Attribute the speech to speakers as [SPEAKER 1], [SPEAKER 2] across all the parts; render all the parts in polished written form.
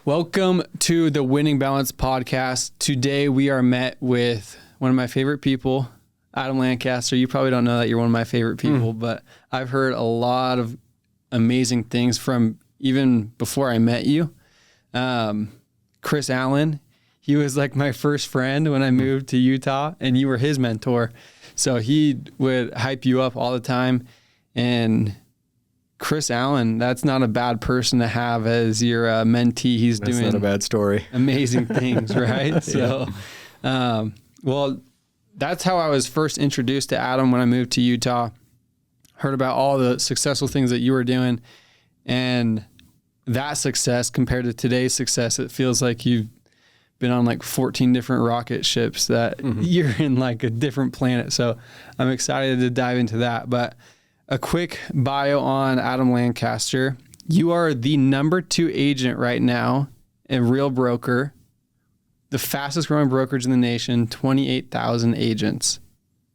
[SPEAKER 1] Welcome to the Winning Balance podcast. Today we are met with one of my favorite people, Adam Lancaster. You probably don't know that you're one of my favorite people, but I've heard a lot of amazing things from even before I met you. Chris Allen, he was like my first friend when I moved to Utah, and you were his mentor. So he would hype you up all the time. And Chris Allen, that's not a bad person to have as your mentee. He's
[SPEAKER 2] that's
[SPEAKER 1] doing
[SPEAKER 2] not a bad story.
[SPEAKER 1] Amazing things, right?
[SPEAKER 2] Yeah.
[SPEAKER 1] So, well, that's how I was first introduced to Adam when I moved to Utah. Heard about all the successful things that you were doing, and that success compared to today's success, it feels like you've been on like 14 different rocket ships that you're in like a different planet. So I'm excited to dive into that. But a quick bio on Adam Lancaster. You are the number 2 agent right now, a real broker, the fastest growing brokerage in the nation, 28,000 agents.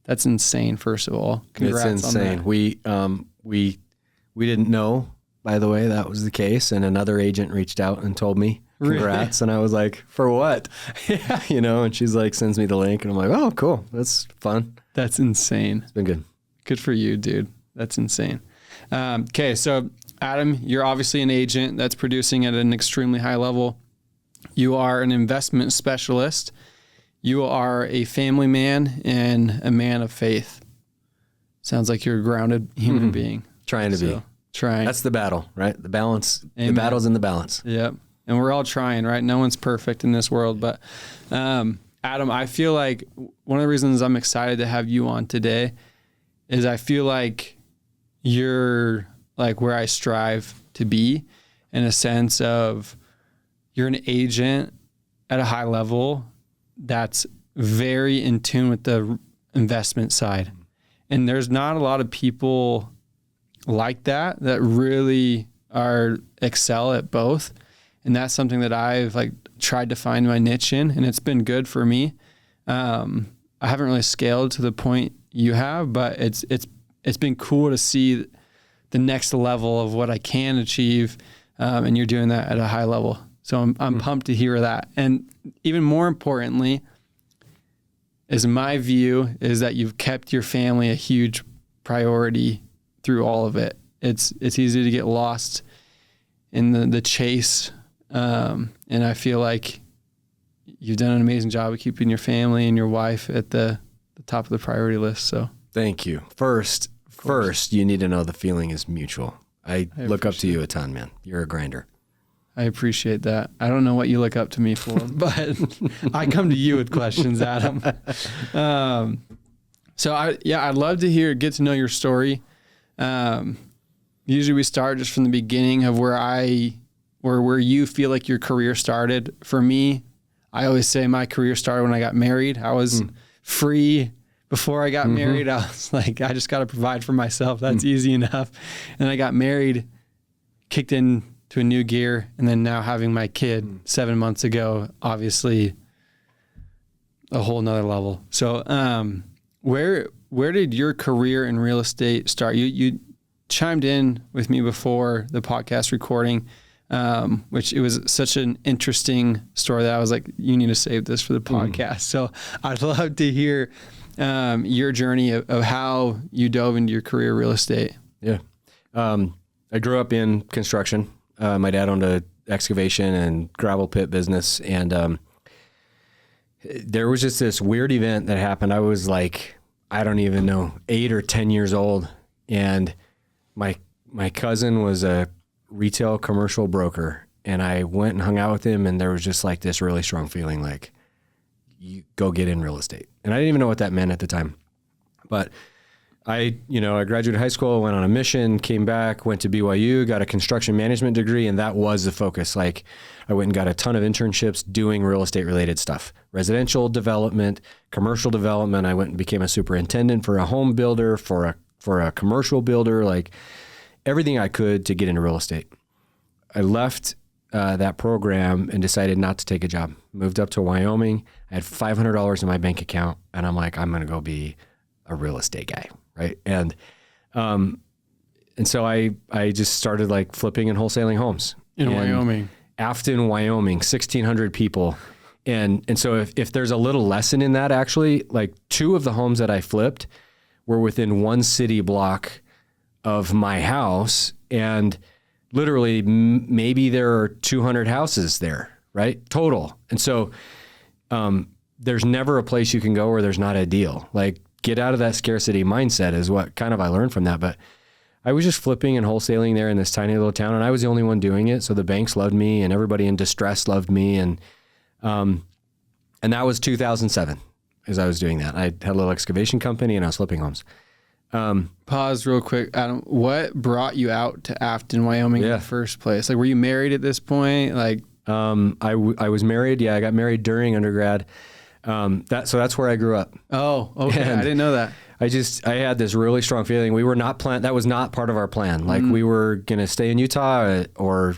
[SPEAKER 1] That's insane, first of all. Congrats.
[SPEAKER 2] It's insane.
[SPEAKER 1] On that.
[SPEAKER 2] We didn't know, by the way, that was the case. And another agent reached out and told me, congrats.
[SPEAKER 1] Really?
[SPEAKER 2] And I was like, for what?
[SPEAKER 1] Yeah.
[SPEAKER 2] And she's like, sends me the link. And I'm like, oh, cool. That's fun.
[SPEAKER 1] That's insane.
[SPEAKER 2] It's been good.
[SPEAKER 1] Good for you, dude. That's insane. Okay, so Adam, you're obviously an agent that's producing at an extremely high level. You are an investment specialist. You are a family man and a man of faith. Sounds like you're a grounded human being.
[SPEAKER 2] Trying to be.
[SPEAKER 1] Trying.
[SPEAKER 2] That's the battle, right? The balance.
[SPEAKER 1] Amen.
[SPEAKER 2] The battle's in the balance.
[SPEAKER 1] Yep. And we're all trying, right? No one's perfect in this world. But Adam, I feel like one of the reasons I'm excited to have you on today is I feel like you're like where I strive to be, in a sense of you're an agent at a high level that's very in tune with the investment side. And there's not a lot of people like that really excel at both. And that's something that I've like tried to find my niche in, and it's been good for me. I haven't really scaled to the point you have, but it's been cool to see the next level of what I can achieve. And you're doing that at a high level. So I'm pumped to hear that. And even more importantly, is my view is that you've kept your family a huge priority through all of it. It's easy to get lost in the chase. And I feel like you've done an amazing job of keeping your family and your wife at the top of the priority list. So
[SPEAKER 2] thank you. First, you need to know the feeling is mutual. I look up to you a ton, man. You're a grinder.
[SPEAKER 1] I appreciate that. I don't know what you look up to me for, but I come to you with questions, Adam. So I'd love to get to know your story. Usually we start just from the beginning of where you feel like your career started. For me, I always say my career started when I got married. I was free before I got married. I was like, I just got to provide for myself. That's easy enough. And I got married, kicked into a new gear, and then now having my kid 7 months ago, obviously a whole nother level. So where did your career in real estate start? You chimed in with me before the podcast recording, which it was such an interesting story that I was like, you need to save this for the podcast. So I'd love to hear your journey of how you dove into your career real estate.
[SPEAKER 2] Yeah. I grew up in construction. My dad owned a excavation and gravel pit business. And there was just this weird event that happened. I was like, I don't even know, 8 or 10 years old. And my cousin was a retail commercial broker, and I went and hung out with him, and there was just like this really strong feeling like, you go get in real estate. And I didn't even know what that meant at the time. But I graduated high school, went on a mission, came back, went to BYU, got a construction management degree, and that was the focus. Like, I went and got a ton of internships doing real estate related stuff, residential development, commercial development. I went and became a superintendent for a home builder, for a commercial builder, like everything I could to get into real estate. I left that program and decided not to take a job. Moved up to Wyoming. I had $500 in my bank account, and I'm like, I'm going to go be a real estate guy. Right. And so I just started like flipping and wholesaling homes
[SPEAKER 1] in Wyoming.
[SPEAKER 2] Afton, Wyoming, 1,600 people. And so if there's a little lesson in that, actually, like 2 of the homes that I flipped were within 1 city block of my house. And literally maybe there are 200 houses there, right? Total. And so there's never a place you can go where there's not a deal. Like, get out of that scarcity mindset is what kind of I learned from that. But I was just flipping and wholesaling there in this tiny little town, and I was the only one doing it. So the banks loved me and everybody in distress loved me. And that was 2007 as I was doing that. I had a little excavation company and I was flipping homes.
[SPEAKER 1] Pause real quick. Adam, what brought you out to Afton, Wyoming in the first place? Like, were you married at this point? Like,
[SPEAKER 2] I was married. Yeah. I got married during undergrad. So that's where I grew up.
[SPEAKER 1] Oh, okay. And I didn't know that.
[SPEAKER 2] I had this really strong feeling. We were not that was not part of our plan. Like, we were going to stay in Utah or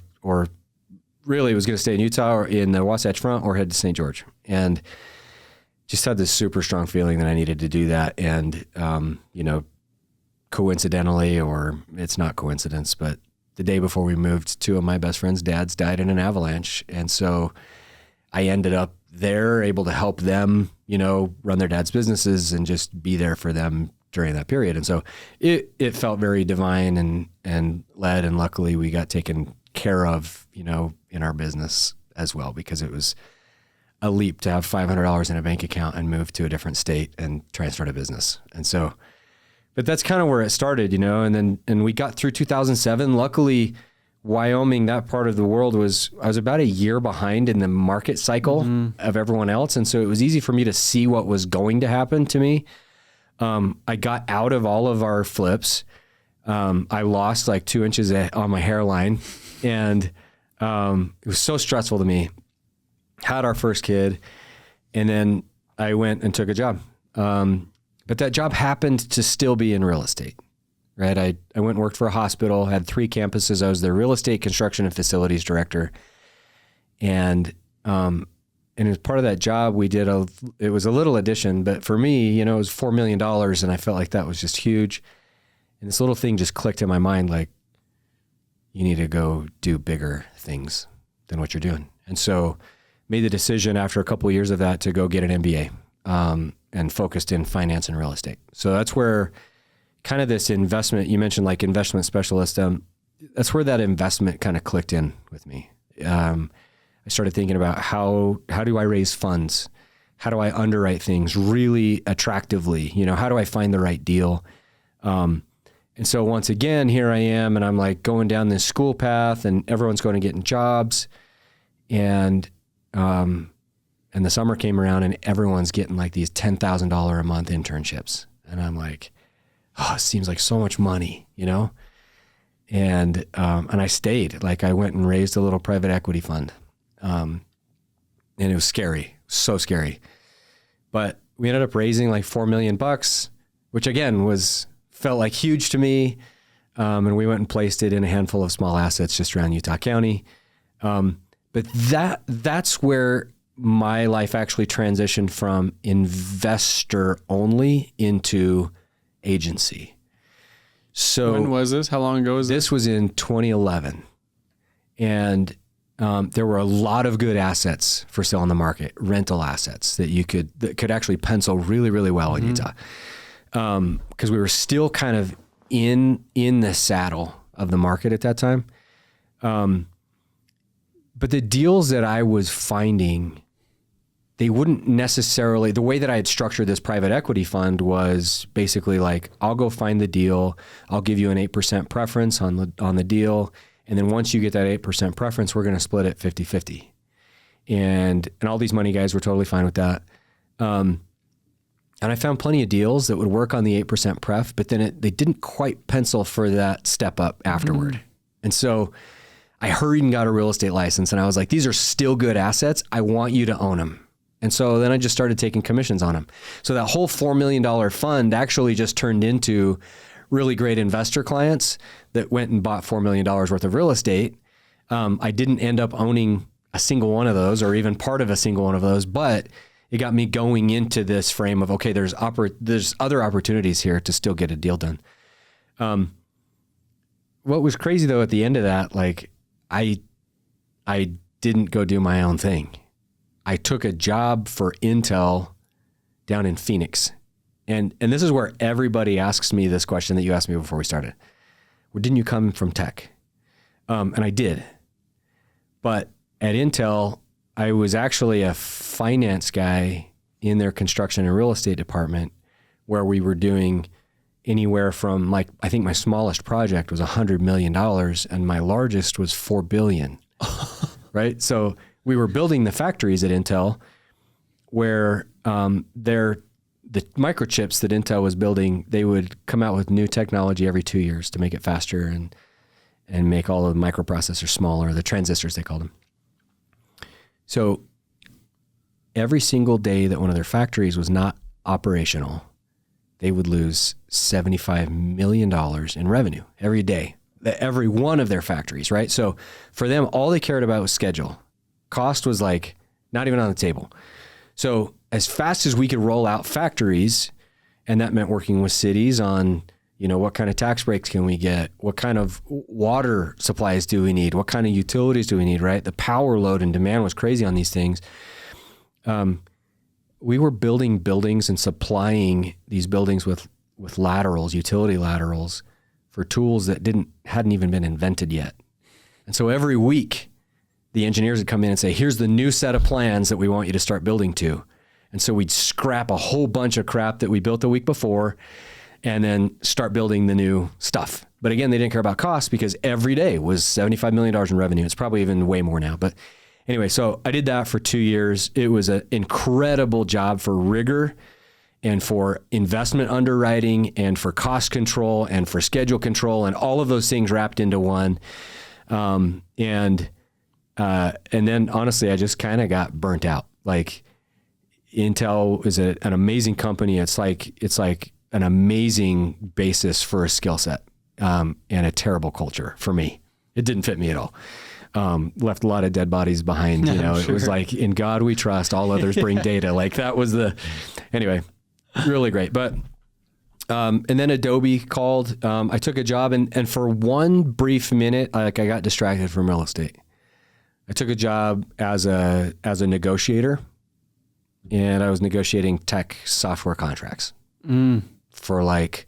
[SPEAKER 2] really was going to stay in Utah or in the Wasatch Front or head to St. George. And just had this super strong feeling that I needed to do that. And, coincidentally, or it's not coincidence, but the day before we moved, 2 of my best friends' dads died in an avalanche. And so I ended up there, able to help them, run their dad's businesses and just be there for them during that period. And so it felt very divine and led. And luckily we got taken care of, in our business as well, because it was a leap to have $500 in a bank account and move to a different state and try and start a business. And so, but that's kind of where it started, and we got through 2007. Luckily, Wyoming, that part of the world I was about a year behind in the market cycle of everyone else. And so it was easy for me to see what was going to happen to me. I got out of all of our flips. I lost like 2 inches on my hairline, and it was so stressful to me. Had our first kid, and then I went and took a job. But that job happened to still be in real estate, right? I went and worked for a hospital, had 3 campuses. I was their real estate construction and facilities director. And as part of that job, it was a little addition, but for me, it was $4 million, and I felt like that was just huge. And this little thing just clicked in my mind, like, you need to go do bigger things than what you're doing. And so made the decision after a couple of years of that to go get an MBA, and focused in finance and real estate. So that's where kind of this investment, you mentioned like investment specialist, that's where that investment kind of clicked in with me. I started thinking about how do I raise funds? How do I underwrite things really attractively? How do I find the right deal? And so once again, here I am, and I'm like going down this school path, and everyone's going to getting jobs. And the summer came around, and everyone's getting like these $10,000 a month internships. And I'm like, oh, it seems like so much money, And I stayed. Like, I went and raised a little private equity fund. And it was scary, so scary. But we ended up raising like $4 million, which again felt like huge to me. And we went and placed it in a handful of small assets just around Utah County. But that's where my life actually transitioned from investor only into agency. So
[SPEAKER 1] when was this? How long ago was this?
[SPEAKER 2] This was in 2011. And there were a lot of good assets for sale on the market, rental assets that could actually pencil really, really well in Utah. Because we were still kind of in the saddle of the market at that time. But the deals that I was finding, they wouldn't necessarily, the way that I had structured this private equity fund was basically like, I'll go find the deal. I'll give you an 8% preference on the deal. And then once you get that 8% preference, we're going to split it 50-50. And all these money guys were totally fine with that. And I found plenty of deals that would work on the 8% pref, but then they didn't quite pencil for that step up afterward. And so I hurried and got a real estate license, and I was like, these are still good assets. I want you to own them. And so then I just started taking commissions on them. So that whole $4 million fund actually just turned into really great investor clients that went and bought $4 million worth of real estate. I didn't end up owning a single one of those or even part of a single one of those, but it got me going into this frame of, okay, there's other opportunities here to still get a deal done. What was crazy though, at the end of that, like I didn't go do my own thing. I took a job for Intel down in Phoenix. And this is where everybody asks me this question that you asked me before we started. Well, didn't you come from tech? And I did. But at Intel, I was actually a finance guy in their construction and real estate department, where we were doing anywhere from, like, I think my smallest project was $100 million and my largest was $4 billion, right? So we were building the factories at Intel where the microchips that Intel was building, they would come out with new technology every 2 years to make it faster and make all of the microprocessors smaller, the transistors they called them. So every single day that one of their factories was not operational, they would lose $75 million in revenue every day, every one of their factories, right? So for them, all they cared about was schedule. Cost was like not even on the table. So as fast as we could roll out factories, and that meant working with cities on, what kind of tax breaks can we get? What kind of water supplies do we need? What kind of utilities do we need, right? The power load and demand was crazy on these things. We were building buildings and supplying these buildings with laterals, utility laterals, for tools that hadn't even been invented yet. And so every week, the engineers would come in and say, here's the new set of plans that we want you to start building to. And so we'd scrap a whole bunch of crap that we built the week before and then start building the new stuff. But again, they didn't care about cost because every day was $75 million in revenue. It's probably even way more now. But anyway, so I did that for 2 years. It was an incredible job for rigor and for investment underwriting and for cost control and for schedule control and all of those things wrapped into one. And then honestly, I just kind of got burnt out. Like, Intel is an amazing company. It's like an amazing basis for a skill set, and a terrible culture for me. It didn't fit me at all. Left a lot of dead bodies behind, Sure. It was like, in God we trust, all others bring data. Like, that was anyway, really great. But, and then Adobe called, I took a job and for one brief minute, I got distracted from real estate. I took a job as a negotiator, and I was negotiating tech software contracts for like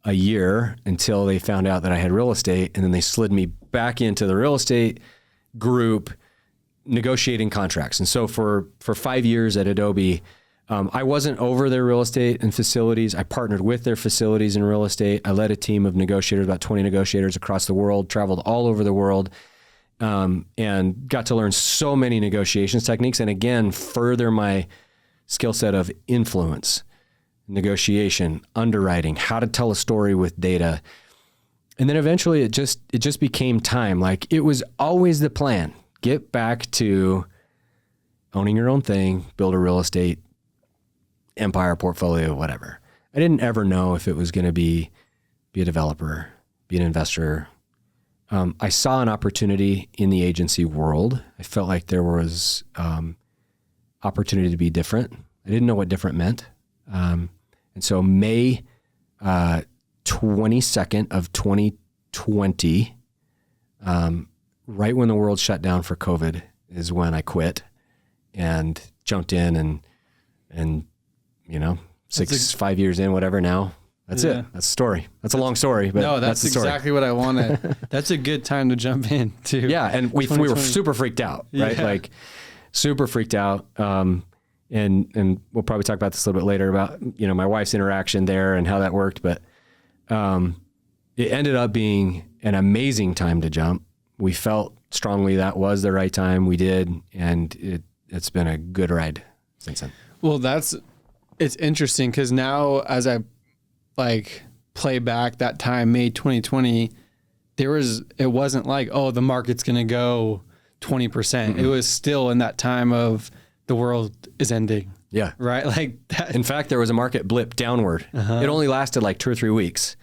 [SPEAKER 2] a year until they found out that I had real estate, and then they slid me back into the real estate group negotiating contracts. And so for 5 years at Adobe, I wasn't over their real estate and facilities. I partnered with their facilities and real estate. I led a team of negotiators, about 20 negotiators across the world, traveled all over the world, and got to learn so many negotiations techniques. And again, further my skill set of influence, negotiation, underwriting, how to tell a story with data. And then eventually it just became time. Like, it was always the plan. Get back to owning your own thing, build a real estate empire, portfolio, whatever. I didn't ever know if it was going to be a developer, be an investor. I saw an opportunity in the agency world. I felt like there was opportunity to be different. I didn't know what different meant. And so May 22nd of 2020, right when the world shut down for COVID, is when I quit and jumped in and 5 years in, whatever now. That's it. That's the story. That's a long story, but
[SPEAKER 1] no, that's
[SPEAKER 2] the story.
[SPEAKER 1] Exactly what I wanted. That's a good time to jump in too.
[SPEAKER 2] Yeah. And we were super freaked out, right? Yeah. Like, super freaked out. And we'll probably talk about this a little bit later about, my wife's interaction there and how that worked. But it ended up being an amazing time to jump. We felt strongly that was the right time. We did. And it's been a good ride since then. Well,
[SPEAKER 1] it's interesting because now as I play back that time, May 2020, it wasn't like, oh, the market's going to go 20%. Mm-hmm. It was still in that time of the world is ending.
[SPEAKER 2] Yeah.
[SPEAKER 1] Right. Like that.
[SPEAKER 2] In fact, there was a market blip downward. Uh-huh. It only lasted like 2 or 3 weeks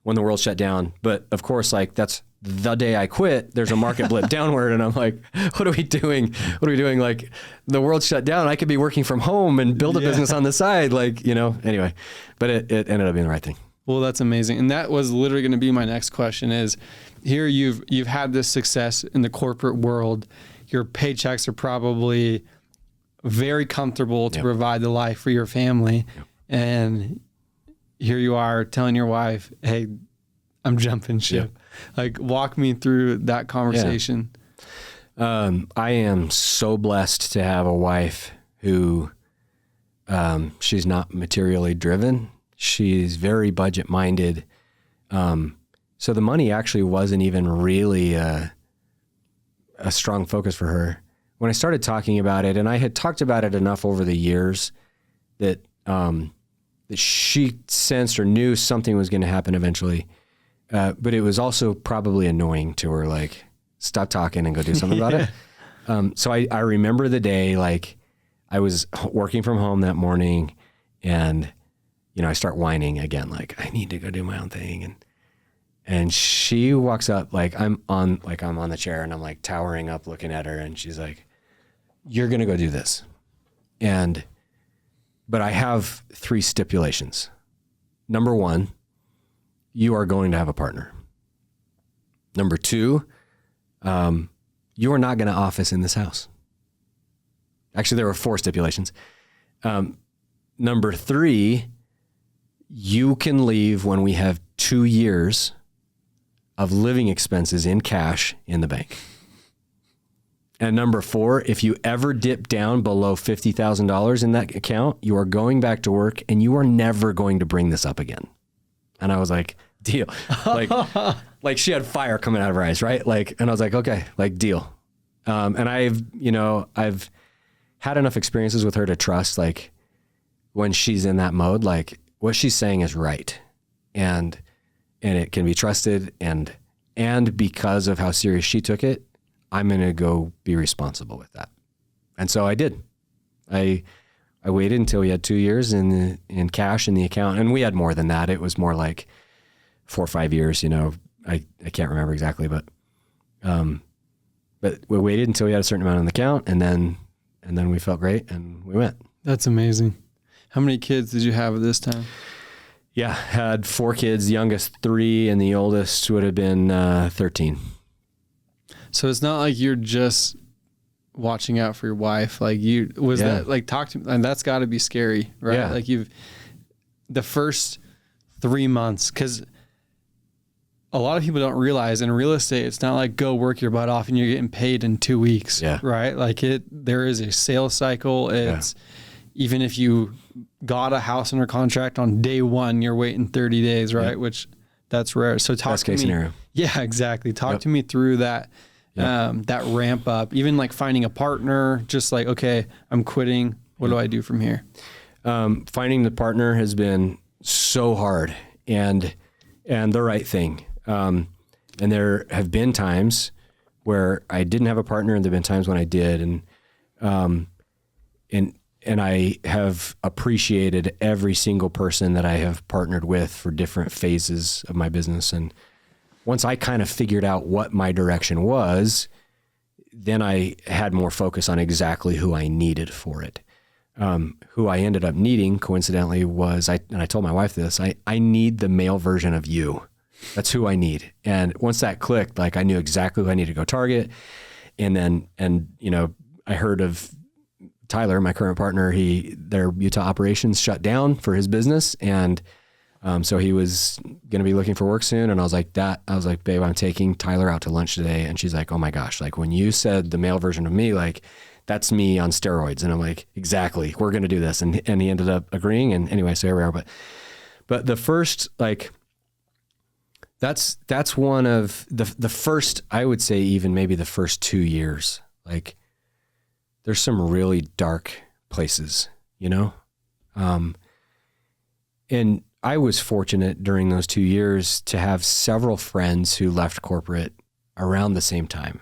[SPEAKER 2] when the world shut down. But of course, that's the day I quit, there's a market blip downward. And I'm like, what are we doing? Like, the world shut down. I could be working from home and build a business on the side. Anyway, but it ended up being the right thing.
[SPEAKER 1] Well, that's amazing. And that was literally going to be my next question is, here you've had this success in the corporate world. your paychecks are probably very comfortable to provide the life for your family. And here you are telling your wife, hey, I'm jumping ship. Like, walk me through that conversation.
[SPEAKER 2] I am so blessed to have a wife who, she's not materially driven. She's very budget minded. So the money actually wasn't even really a strong focus for her. When I started talking about it, and I had talked about it enough over the years that she sensed or knew something was going to happen eventually. But it was also probably annoying to her, like, stop talking and go do something about it. So I remember the day, like, I was working from home that morning, and, you know, I start whining again, like, I need to go do my own thing. And she walks up, like, I'm on the chair, and I'm like towering up looking at her, and she's like, you're going to go do this. But I have 3 stipulations. Number 1, you are going to have a partner. Number 2, you are not going to office in this house. Actually, there were 4 stipulations. Number 3, you can leave when we have 2 years of living expenses in cash in the bank. And number 4, if you ever dip down below $50,000 in that account, you are going back to work and you are never going to bring this up again. And I was like, deal. Like she had fire coming out of her eyes, right? Like, and I was like, okay, like, deal. And I've had enough experiences with her to trust, like, when she's in that mode, like, what she's saying is right. And it can be trusted. And because of how serious she took it, I'm going to go be responsible with that. And so I did. I waited until we had 2 years in cash in the account. And we had more than that. It was more like 4 or 5 years, you know, I can't remember exactly, but we waited until we had a certain amount on the account, and then we felt great and we went.
[SPEAKER 1] That's amazing. How many kids did you have at this time?
[SPEAKER 2] Yeah, had 4 kids, the youngest 3, and the oldest would have been 13.
[SPEAKER 1] So it's not like you're just watching out for your wife. Like, that, like, talk to me, and that's gotta be scary, right?
[SPEAKER 2] Yeah.
[SPEAKER 1] Like, the first 3 months, cause a lot of people don't realize in real estate, it's not like go work your butt off and you're getting paid in 2 weeks, right? Like, there is a sales cycle. It's even if you got a house under contract on day 1, you're waiting 30 days, right? Which that's rare. So talk
[SPEAKER 2] Best
[SPEAKER 1] to me.
[SPEAKER 2] case scenario.
[SPEAKER 1] Yeah, exactly. Talk to me through that. That ramp up, even like finding a partner, just like, okay, I'm quitting. What do I do from here?
[SPEAKER 2] Finding the partner has been so hard and the right thing. And there have been times where I didn't have a partner, and there've been times when I did. And I have appreciated every single person that I have partnered with for different phases of my business. And once I kind of figured out what my direction was, then I had more focus on exactly who I needed for it. Who I ended up needing, coincidentally, was, and I told my wife this, I need the male version of you. That's who I need. And once that clicked, like, I knew exactly who I needed to go target. And you know, I heard of Tyler, my current partner, their Utah operations shut down for his business. And so he was going to be looking for work soon. And I was like, babe, I'm taking Tyler out to lunch today. And she's like, oh my gosh, like, when you said the male version of me, like, that's me on steroids. And I'm like, exactly, we're going to do this. And he ended up agreeing. And anyway, so here we are. But the first, like, that's one of the first, I would say, even maybe the first 2 years, like, there's some really dark places, you know? And I was fortunate during those 2 years to have several friends who left corporate around the same time,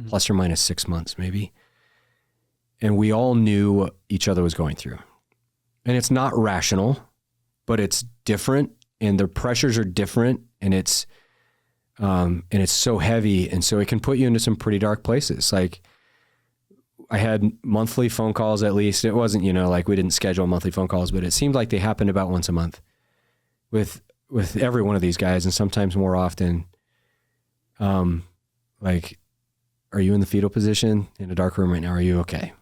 [SPEAKER 2] plus or minus 6 months, maybe. And we all knew what each other was going through. And it's not rational, but it's different, and the pressures are different, and it's so heavy. And so it can put you into some pretty dark places. Like, I had monthly phone calls, at least. It wasn't, you know, like, we didn't schedule monthly phone calls, but it seemed like they happened about once a month with every one of these guys, and sometimes more often. Like, are you in the fetal position in a dark room right now? Are you okay?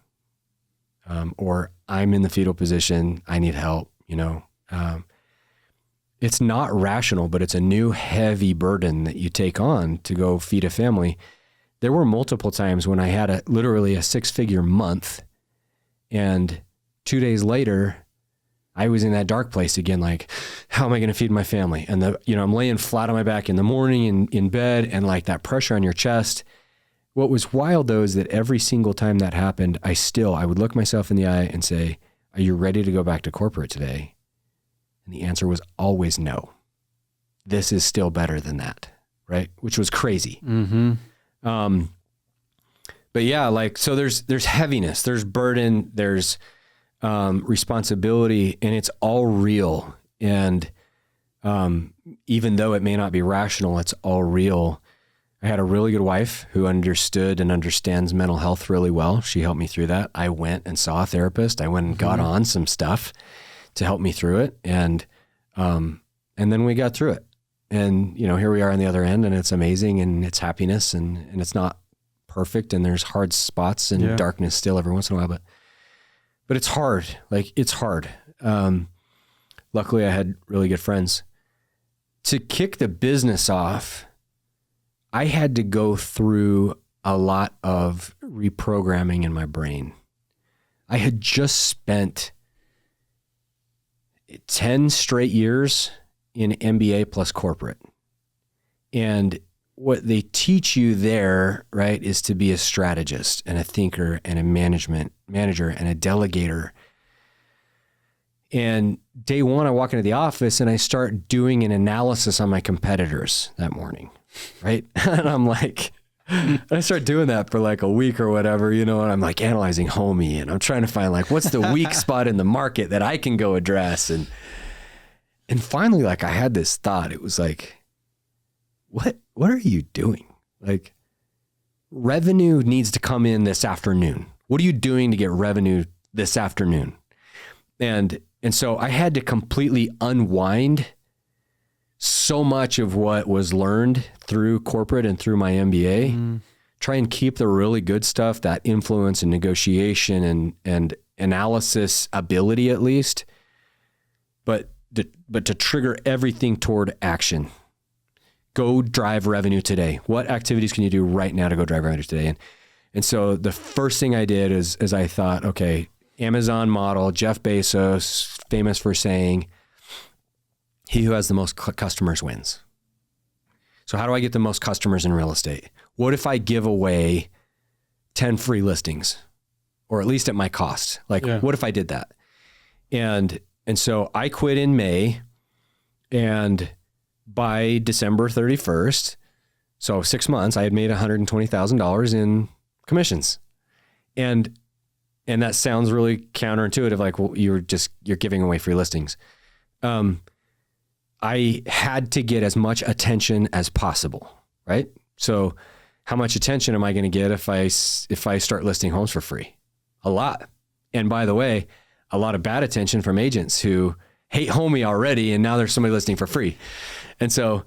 [SPEAKER 2] Or I'm in the fetal position. I need help, it's not rational, but it's a new heavy burden that you take on to go feed a family. There were multiple times when I had literally a 6-figure month, and 2 days later, I was in that dark place again. Like, how am I going to feed my family? And I'm laying flat on my back in the morning in bed, and like that pressure on your chest. What was wild though is that every single time that happened, I would look myself in the eye and say, are you ready to go back to corporate today? And the answer was always no. This is still better than that, right? Which was crazy.
[SPEAKER 1] Mm-hmm.
[SPEAKER 2] But yeah, like, so there's heaviness, there's burden, there's responsibility, and it's all real. And even though it may not be rational, it's all real. I had a really good wife who understood and understands mental health really well. She helped me through that. I went and saw a therapist. I went and got on some stuff to help me through it. And then we got through it. And, here we are on the other end, and it's amazing, and it's happiness, and it's not perfect, and there's hard spots and darkness still every once in a while, but it's hard. Like, it's hard. Luckily I had really good friends. To kick the business off, I had to go through a lot of reprogramming in my brain. I had just spent 10 straight years in MBA plus corporate. And what they teach you there, right, is to be a strategist and a thinker and a manager and a delegator. And day one, I walk into the office and I start doing an analysis on my competitors that morning, right? And I'm like, I start doing that for like a week or whatever, and I'm like analyzing Homey, and I'm trying to find like, what's the weak spot in the market that I can go address? And finally, like, I had this thought. It was like, what are you doing? Like, revenue needs to come in this afternoon. What are you doing to get revenue this afternoon? And so I had to completely unwind so much of what was learned through corporate and through my MBA, try and keep the really good stuff, that influence and negotiation and analysis ability at least, but to trigger everything toward action. Go drive revenue today. What activities can you do right now to go drive revenue today? And so the first thing I did is I thought, okay, Amazon model, Jeff Bezos, famous for saying, he who has the most customers wins. So how do I get the most customers in real estate? What if I give away 10 free listings, or at least at my cost? What if I did that? And so I quit in May, and by December 31st, so 6 months, I had made $120,000 in commissions. And that sounds really counterintuitive. Like, well, you're giving away free listings. I had to get as much attention as possible, right? So how much attention am I going to get if I start listing homes for free? A lot. And by the way, a lot of bad attention from agents who hate Homey already, and now there's somebody listing for free. And so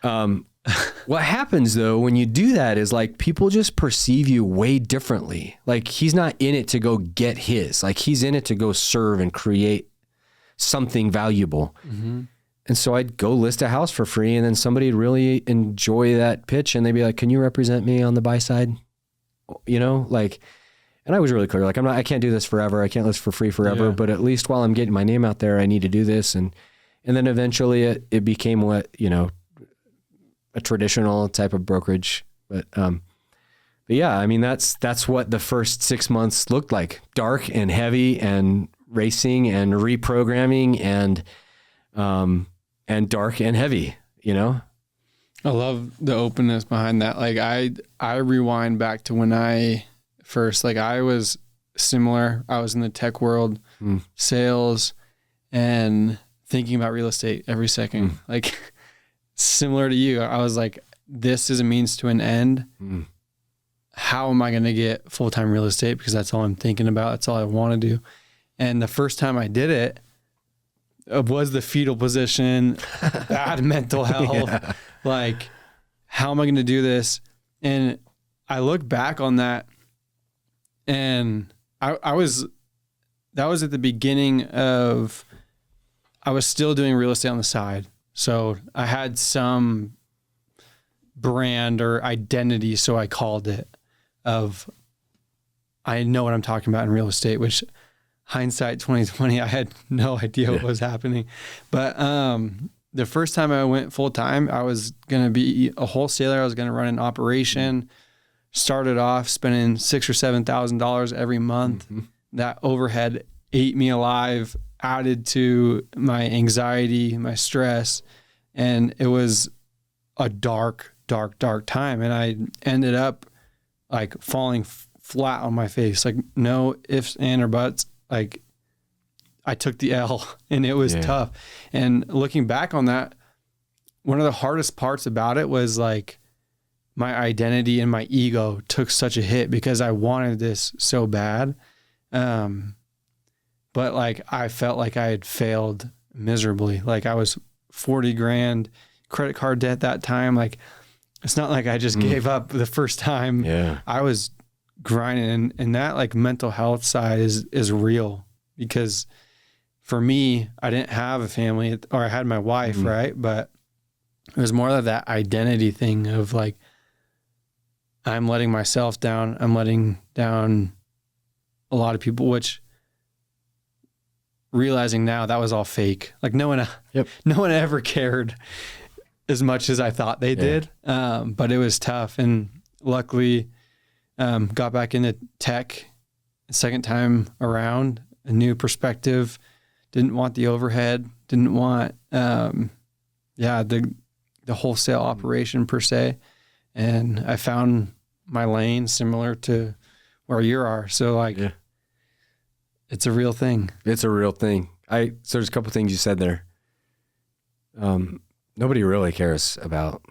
[SPEAKER 2] what happens though when you do that is, like, people just perceive you way differently. Like, he's not in it to go get his. Like, he's in it to go serve and create something valuable. Mm-hmm. And so I'd go list a house for free, and then somebody'd really enjoy that pitch, and they'd be like, can you represent me on the buy side? And I was really clear, like, I can't do this forever. I can't list for free forever, but at least while I'm getting my name out there, I need to do this. And then eventually it became what, a traditional type of brokerage. But yeah, I mean, that's what the first 6 months looked like: dark and heavy and racing and reprogramming and dark and heavy, I
[SPEAKER 1] love the openness behind that. Like, I rewind back to when I first, like, I was similar. I was in the tech world, sales, and thinking about real estate every second. Like, similar to you, I was like, this is a means to an end. How am I going to get full-time real estate? Because that's all I'm thinking about. That's all I want to do. And the first time I did it, was the fetal position, bad mental health. Like, how am I going to do this? And I look back on that, and that was at the beginning of, I was still doing real estate on the side. So I had some brand or identity, so I called it, of I know what I'm talking about in real estate, which hindsight 2020, I had no idea what was happening. But the first time I went full time, I was going to be a wholesaler. I was going to run an operation. Started off spending $6,000 or $7,000 every month. That overhead ate me alive, added to my anxiety, my stress. And it was a dark time. And I ended up like falling flat on my face, like no ifs, and or buts. Like I took the L, and it was tough. And looking back on that, one of the hardest parts about it was like my identity and my ego took such a hit because I wanted this so bad. But like, I felt like I had failed miserably. Like I was 40 grand credit card debt that time. Like, it's not like I just gave up the first time. I was grinding, and that like mental health side is real, because for me, I didn't have a family, or I had my wife, right? But it was more of that identity thing of like, I'm letting myself down. I'm letting down a lot of people, which realizing now that was all fake. Like no one ever cared as much as I thought they did. But it was tough. And luckily, got back into tech second time around, a new perspective, didn't want the overhead, didn't want, the wholesale operation per se. And I found my lane similar to where you are. So like, it's a real thing. It's a real thing.
[SPEAKER 2] So there's a couple things you said there. Nobody really cares about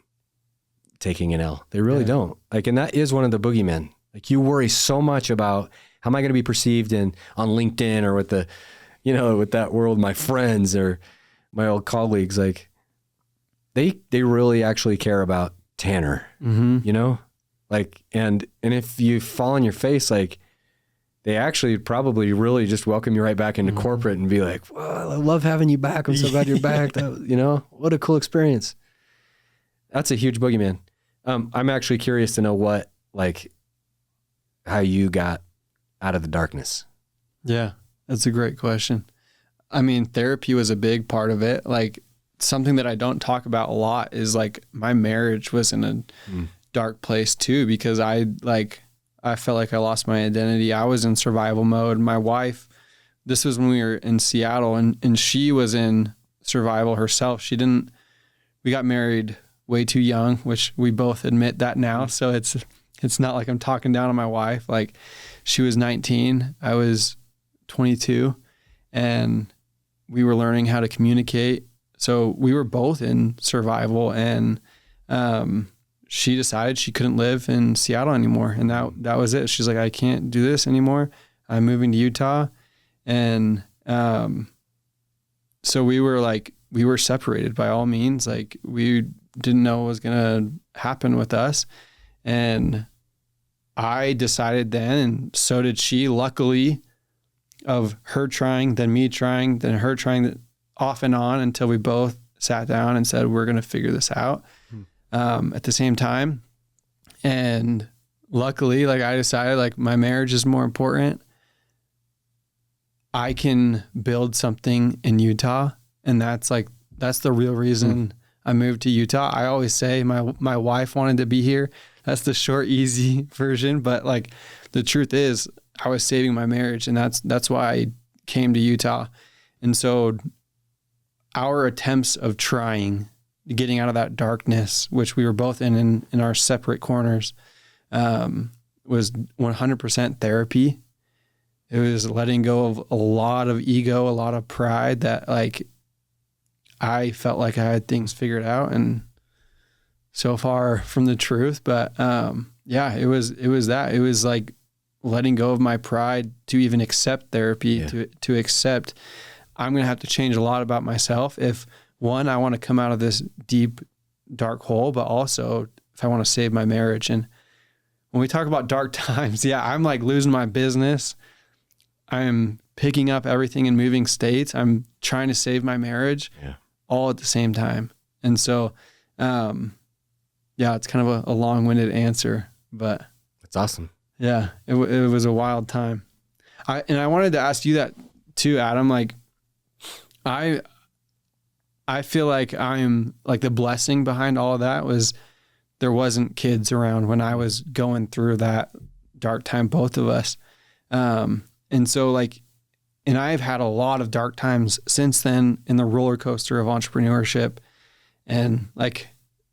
[SPEAKER 2] taking an L. They really don't. Like, and that is one of the boogeymen. Like you worry so much about how am I going to be perceived on LinkedIn or with the, with that world, my friends or my old colleagues. Like they really actually care about Tanner, like, and if you fall on your face, like they actually probably really just welcome you right back into corporate and be like, well, I love having you back. I'm so glad you're back. What a cool experience. That's a huge boogeyman. I'm actually curious to know how you got out of the darkness.
[SPEAKER 1] Yeah, that's a great question. I mean, therapy was a big part of it. Like something that I don't talk about a lot is like my marriage was in a dark place too, because I felt like I lost my identity. I was in survival mode. My wife, this was when we were in Seattle, and she was in survival herself. We got married way too young, which we both admit that now. So it's not like I'm talking down on my wife. Like she was 19, I was 22, and we were learning how to communicate. So we were both in survival, and she decided she couldn't live in Seattle anymore. And that was it. She's like, I can't do this anymore. I'm moving to Utah. And so we were separated by all means. Like we didn't know what was going to happen with us. And I decided then, and so did she, luckily, of her trying, then me trying, then her trying, off and on until we both sat down and said, we're going to figure this out at the same time. And luckily, like I decided like my marriage is more important. I can build something in Utah. And that's the real reason I moved to Utah. I always say my wife wanted to be here. That's the short, easy version. But like the truth is I was saving my marriage, and that's why I came to Utah. And so our attempts of getting out of that darkness, which we were both in our separate corners, was 100% therapy. It was letting go of a lot of ego, a lot of pride that like I felt like I had things figured out, and so far from the truth. But it was that. It was like letting go of my pride to even accept therapy, to accept I'm going to have to change a lot about myself if, one, I want to come out of this deep, dark hole, but also if I want to save my marriage. And when we talk about dark times, yeah, I'm like losing my business. I'm picking up everything in moving states. I'm trying to save my marriage all at the same time. And so, yeah, it's kind of a long-winded answer, but
[SPEAKER 2] that's awesome.
[SPEAKER 1] Yeah, it was a wild time. I wanted to ask you that too, Adam. Like, I feel like I'm like the blessing behind all of that was there wasn't kids around when I was going through that dark time, both of us. And so like, and I've had a lot of dark times since then in the roller coaster of entrepreneurship. And like,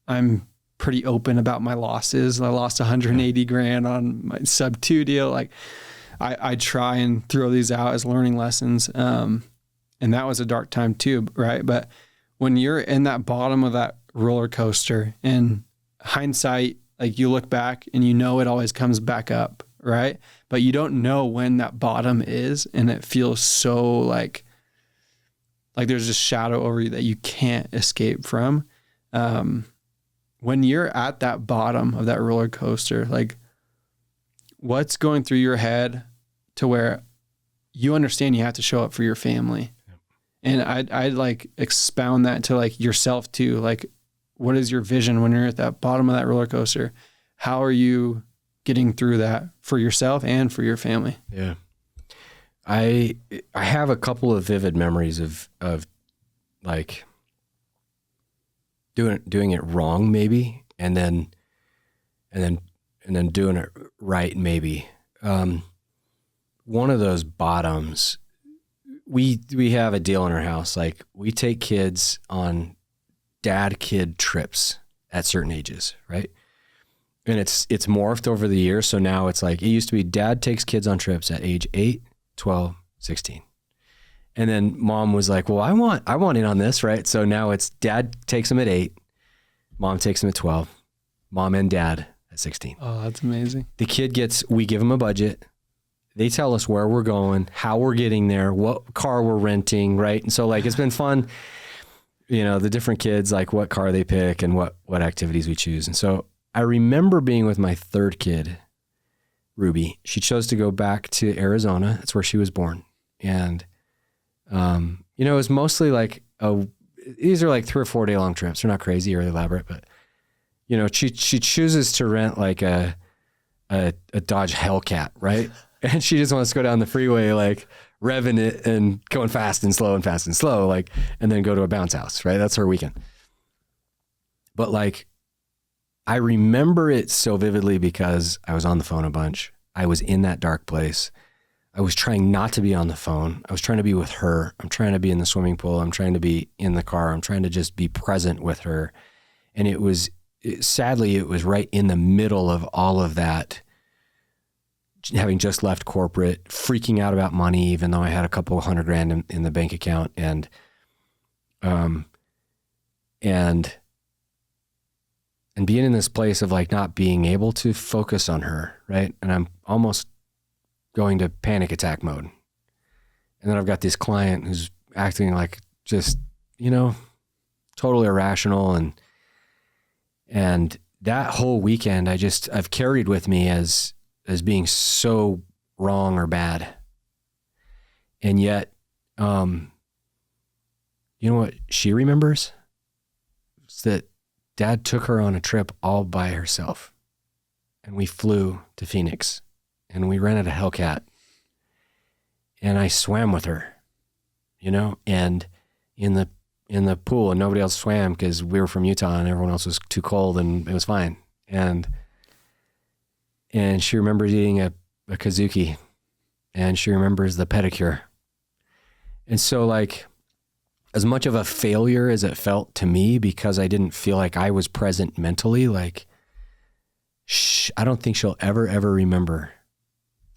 [SPEAKER 1] I'm pretty open about my losses. I lost 180 grand on my sub 2 deal. Like I try and throw these out as learning lessons. And that was a dark time too. Right. But when you're in that bottom of that roller coaster, in hindsight, like you look back and you know it always comes back up, right? But you don't know when that bottom is, and it feels so like there's this shadow over you that you can't escape from. When you're at that bottom of that roller coaster, like what's going through your head to where you understand you have to show up for your family? And I'd like expound that to like yourself too. Like, what is your vision when you're at that bottom of that roller coaster? How are you getting through that for yourself and for your family?
[SPEAKER 2] Yeah. I have a couple of vivid memories of like doing it wrong maybe, and then doing it right maybe. One of those bottoms, we have a deal in our house. Like we take kids on dad-kid trips at certain ages, right? And it's morphed over the years. So now it's like, it used to be dad takes kids on trips at age 8, 12, 16. And then mom was like, well, I want in on this, right? So now it's dad takes them at 8, mom takes them at 12, mom and dad at 16.
[SPEAKER 1] Oh, that's amazing.
[SPEAKER 2] The kid we give them a budget. They tell us where we're going, how we're getting there, what car we're renting, right? And so like, it's been fun, you know, the different kids, like what car they pick and what activities we choose. And so I remember being with my third kid, Ruby. She chose to go back to Arizona. That's where she was born. And, you know, it was mostly like these are like 3 or 4 day long trips. They're not crazy or elaborate, but you know, she chooses to rent like a Dodge Hellcat, right? And she just wants to go down the freeway, like revving it and going fast and slow and fast and slow, like, and then go to a bounce house, right? That's her weekend. But like, I remember it so vividly because I was on the phone a bunch. I was in that dark place. I was trying not to be on the phone. I was trying to be with her. I'm trying to be in the swimming pool. I'm trying to be in the car. I'm trying to just be present with her. And sadly, it was right in the middle of all of that, having just left corporate, freaking out about money, even though I had a couple $100 grand in the bank account, and being in this place of like not being able to focus on her, right? And I'm almost going to panic attack mode. And then I've got this client who's acting like just, you know, totally irrational, and that whole weekend I've carried with me as being so wrong or bad. And yet, you know what she remembers? It's that dad took her on a trip all by herself, and we flew to Phoenix, and we rented a Hellcat, and I swam with her, you know, and in the pool, and nobody else swam because we were from Utah and everyone else was too cold, and it was fine. And she remembers eating a Kazuki, and she remembers the pedicure. And so like, as much of a failure as it felt to me, because I didn't feel like I was present mentally, like I don't think she'll ever remember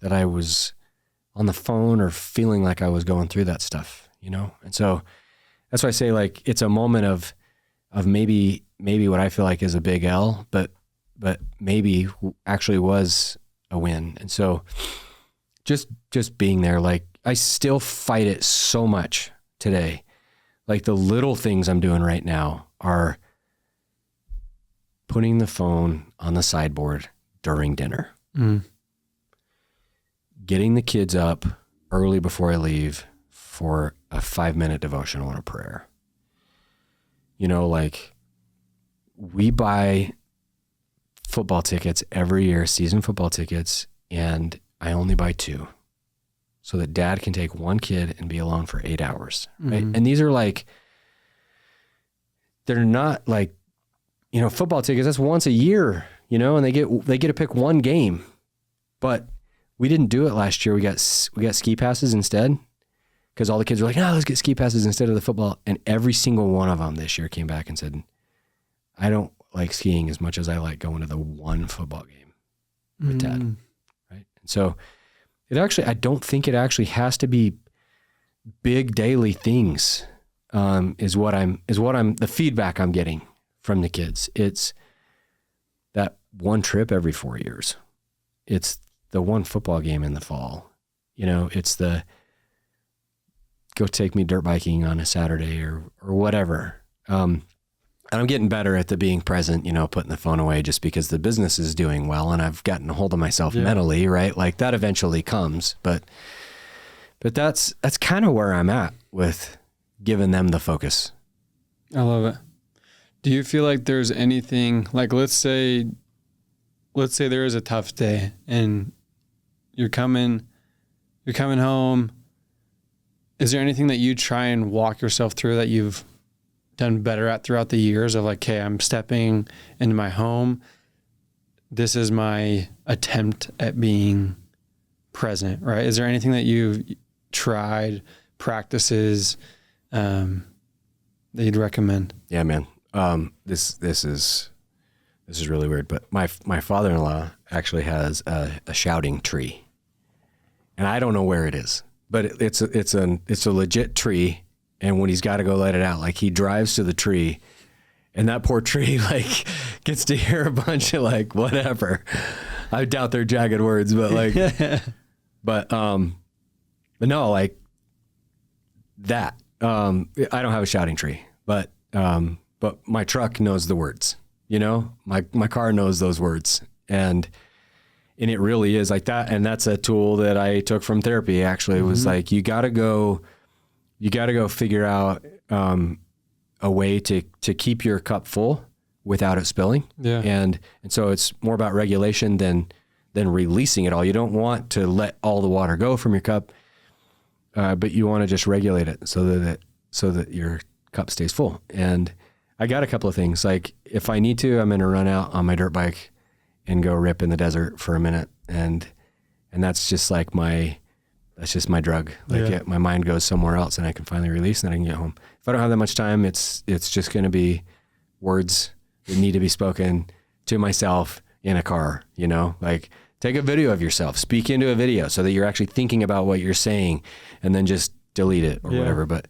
[SPEAKER 2] that I was on the phone or feeling like I was going through that stuff, you know? And so that's why I say like, it's a moment of maybe what I feel like is a big L, but maybe actually was a win. And so just being there, like I still fight it so much today. Like the little things I'm doing right now are putting the phone on the sideboard, during dinner. Getting the kids up early before I leave for a 5-minute devotional and a prayer. You know, like we buy football tickets every year, season football tickets, and I only buy 2 so that dad can take one kid and be alone for 8 hours. Right. And these are like, they're not like, you know, football tickets, that's once a year, you know, and they get to pick one game. But we didn't do it last year. We got ski passes instead, because all the kids were like, no, let's get ski passes instead of the football. And every single one of them this year came back and said, I don't like skiing as much as I like going to the one football game with Dad. Right. And so I don't think it actually has to be big daily things, is what I'm the feedback I'm getting from the kids. It's that one trip every 4 years. It's the one football game in the fall. You know, it's the go take me dirt biking on a Saturday or whatever. And I'm getting better at the being present, you know, putting the phone away just because the business is doing well and I've gotten a hold of myself mentally, right? Like that eventually comes, but that's kind of where I'm at with giving them the focus.
[SPEAKER 1] I love it. Do you feel like there's anything, like let's say there is a tough day and you're coming home. Is there anything that you try and walk yourself through that you've done better at throughout the years of like, okay, I'm stepping into my home. This is my attempt at being present, right? Is there anything that you've tried, practices, that you'd recommend?
[SPEAKER 2] Yeah, man. This is really weird, but my father-in-law actually has a shouting tree, and I don't know where it is, but it's a legit tree. And when he's got to go let it out, like he drives to the tree, and that poor tree like gets to hear a bunch of like whatever. I doubt they're jagged words, but like, but no, like that. I don't have a shouting tree, but my truck knows the words. You know, my car knows those words, and it really is like that. And that's a tool that I took from therapy. Actually, it was like you got to go figure out a way to keep your cup full without it spilling. Yeah. And so it's more about regulation than releasing it all. You don't want to let all the water go from your cup, but you want to just regulate it so that your cup stays full. And I got a couple of things. Like if I need to, I'm going to run out on my dirt bike and go rip in the desert for a minute. And that's just like that's just my drug. Like my mind goes somewhere else and I can finally release and then I can get home. If I don't have that much time, it's just going to be words that need to be spoken to myself in a car, you know, like take a video of yourself, speak into a video so that you're actually thinking about what you're saying and then just delete it or whatever. But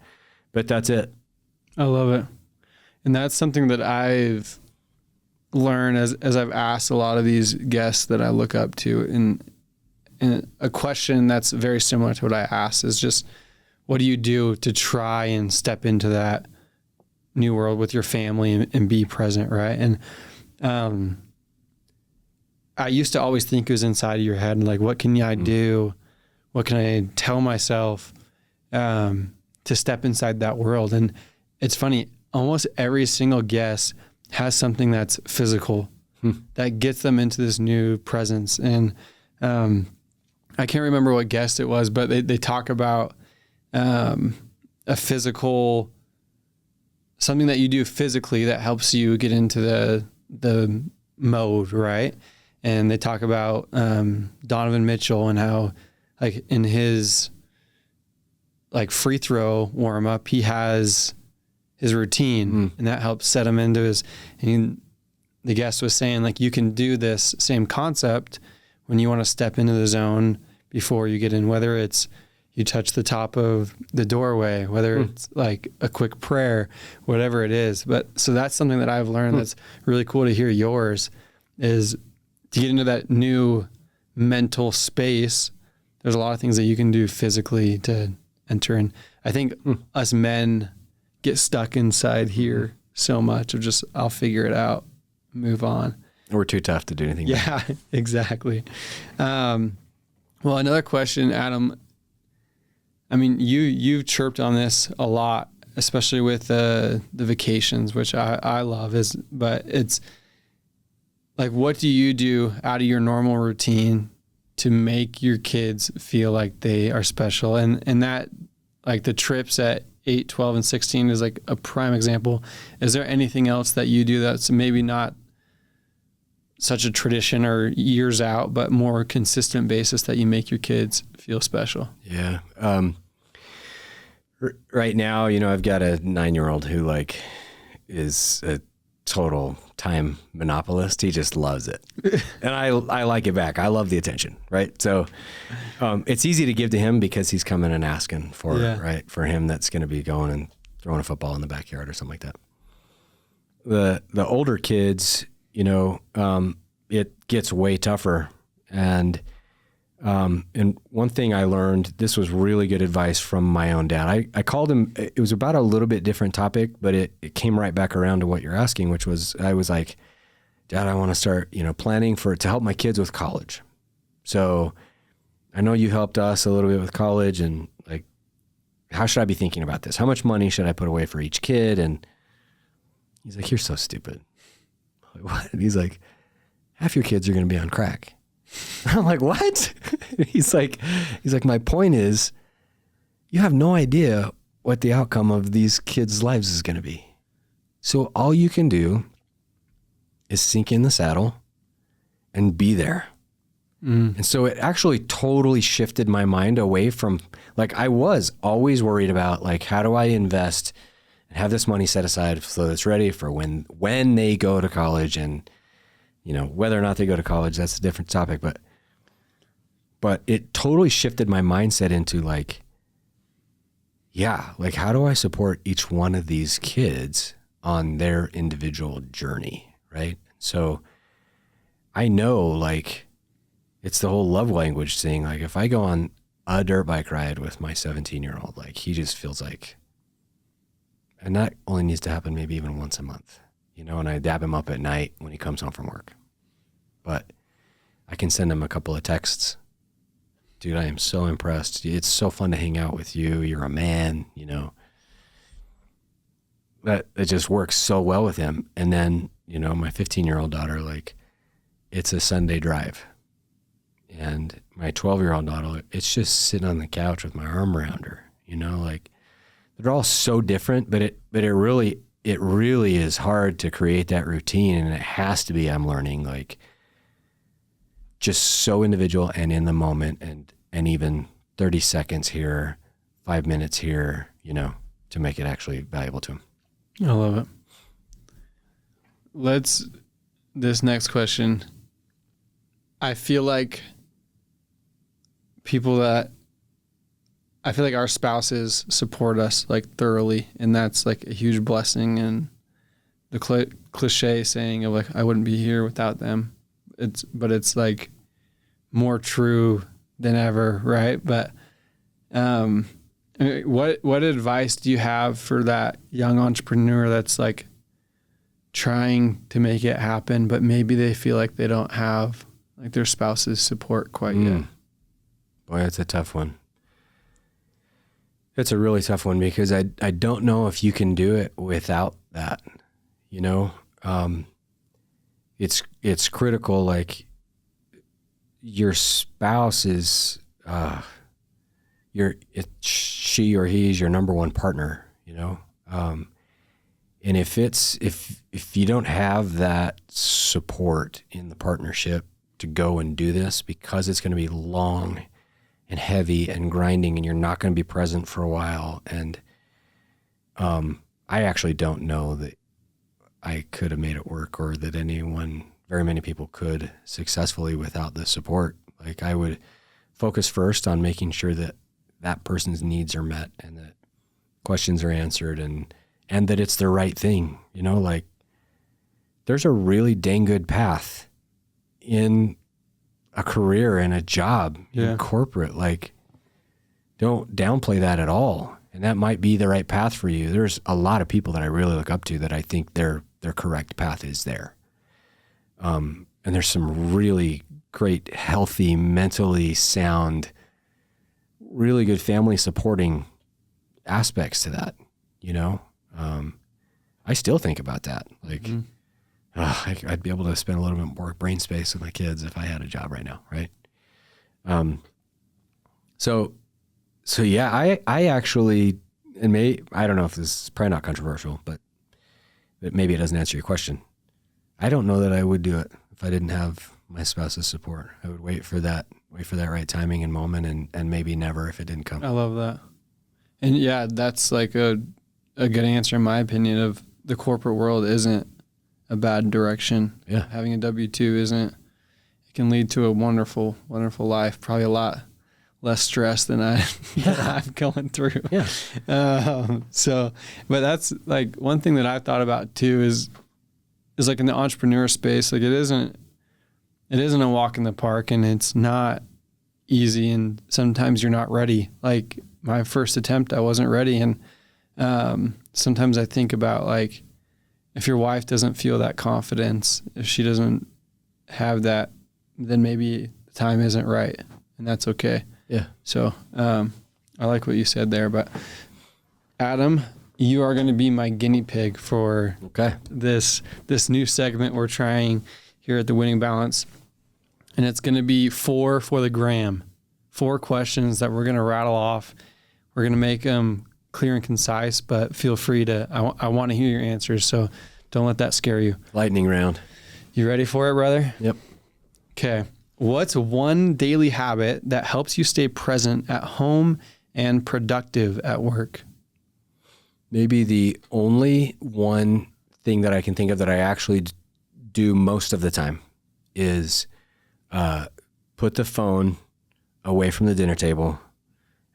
[SPEAKER 2] that's it.
[SPEAKER 1] I love it. And that's something that I've learned as I've asked a lot of these guests that I look up to. And a question that's very similar to what I asked is just, what do you do to try and step into that new world with your family and be present, right? And I used to always think it was inside of your head, and like, what can I do? What can I tell myself to step inside that world? And it's funny, almost every single guest has something that's physical that gets them into this new presence. And I can't remember what guest it was, but they talk about a physical, something that you do physically that helps you get into the mode, right? And they talk about Donovan Mitchell and how like in his like free throw warm up, he has his routine and that helps set him into his, and the guest was saying like, you can do this same concept when you want to step into the zone before you get in, whether it's you touch the top of the doorway, whether it's like a quick prayer, whatever it is. But so that's something that I've learned that's really cool to hear yours is to get into that new mental space. There's a lot of things that you can do physically to enter in. I think us men get stuck inside here so much of just, I'll figure it out, move on.
[SPEAKER 2] We're too tough to do anything.
[SPEAKER 1] Yeah, exactly. Well, another question, Adam. I mean, you've chirped on this a lot, especially with the vacations, which I love. But it's like, what do you do out of your normal routine to make your kids feel like they are special? And that, like, the trips at 8, 12, and 16 is like a prime example. Is there anything else that you do that's maybe not such a tradition or years out, but more consistent basis that you make your kids feel special?
[SPEAKER 2] Yeah. Right now, I've got a 9-year-old who like is a total time monopolist. He just loves it. And I like it back. I love the attention. Right. So, it's easy to give to him because he's coming and asking for it, right? For him, that's going to be going and throwing a football in the backyard or something like that. The older kids, it gets way tougher. And one thing I learned, this was really good advice from my own dad. I called him, it was about a little bit different topic, but it came right back around to what you're asking, which was, I was like, Dad, I want to start, planning to help my kids with college. So I know you helped us a little bit with college, and like, how should I be thinking about this? How much money should I put away for each kid? And he's like, you're so stupid. I'm like, what? And he's like, half your kids are going to be on crack. I'm like, what? He's like, my point is, you have no idea what the outcome of these kids' lives is going to be. So all you can do is sink in the saddle and be there. And so it actually totally shifted my mind away from, like, I was always worried about, like, how do I invest and have this money set aside so that it's ready for when they go to college. And whether or not they go to college, that's a different topic. But it totally shifted my mindset into like, yeah, like, how do I support each one of these kids on their individual journey, right? So I know, like, it's the whole love language thing. Like, if I go on a dirt bike ride with my 17-year-old, like, he just feels like, and that only needs to happen maybe even once a month, and I dab him up at night when he comes home from work. But I can send him a couple of texts. Dude, I am so impressed. It's so fun to hang out with you. You're a man, That just works so well with him. And then, my 15-year-old daughter, like, it's a Sunday drive. And my 12-year-old daughter, it's just sitting on the couch with my arm around her, like, they're all so different, but it really is hard to create that routine. And it has to be, I'm learning, like, just so individual and in the moment, and even 30 seconds here, 5 minutes here, to make it actually valuable to them.
[SPEAKER 1] I love it. This next question, I feel like our spouses support us, like, thoroughly, and that's like a huge blessing. And the cliche saying of, like, I wouldn't be here without them. It's like more true than ever, right? But what advice do you have for that young entrepreneur that's like trying to make it happen, but maybe they feel like they don't have, like, their spouse's support quite yet?
[SPEAKER 2] Boy, that's a tough one. It's a really tough one, because I don't know if you can do it without that. It's critical. Like, your spouse is, she or he is your number one partner, and if you don't have that support in the partnership to go and do this, because it's going to be long and heavy and grinding, and you're not going to be present for a while. And I actually don't know that I could have made it work, or that very many people could successfully without the support. Like, I would focus first on making sure that that person's needs are met, and that questions are answered, and that it's the right thing. Like, there's a really dang good path in a career and a job in corporate. Like, don't downplay that at all. And that might be the right path for you. There's a lot of people that I really look up to that I think their correct path is there. And there's some really great, healthy, mentally sound, really good family supporting aspects to that, you know? I still think about that. Like, I'd be able to spend a little bit more brain space with my kids if I had a job right now. Right. So yeah, I actually, and I don't know if this is probably not controversial, but maybe it doesn't answer your question. I don't know that I would do it if I didn't have my spouse's support. I would wait for that right timing and moment, and maybe never if it didn't come.
[SPEAKER 1] I love that. And yeah, that's like a good answer in my opinion. Of the corporate world isn't a bad direction.
[SPEAKER 2] Yeah.
[SPEAKER 1] Having a W-2 isn't, it can lead to a wonderful, wonderful life. Probably a lot less stress than I'm going through.
[SPEAKER 2] Yeah.
[SPEAKER 1] But that's like one thing that I've thought about too is like in the entrepreneur space, like it isn't a walk in the park, and it's not easy. And sometimes you're not ready. Like my first attempt, I wasn't ready. And, sometimes I think about like, if your wife doesn't feel that confidence, if she doesn't have that, then maybe the time isn't right, and that's okay.
[SPEAKER 2] Yeah.
[SPEAKER 1] So, I like what you said there, but Adam, you are going to be my guinea pig for this new segment we're trying here at the Winning Balance. And it's going to be 4 for the gram, 4 questions that we're going to rattle off. We're going to make them clear and concise, but feel free to, I want to hear your answers. So don't let that scare you.
[SPEAKER 2] Lightning round.
[SPEAKER 1] You ready for it, brother?
[SPEAKER 2] Yep.
[SPEAKER 1] Okay. What's one daily habit that helps you stay present at home and productive at work?
[SPEAKER 2] Maybe the only one thing that I can think of that I actually do most of the time is put the phone away from the dinner table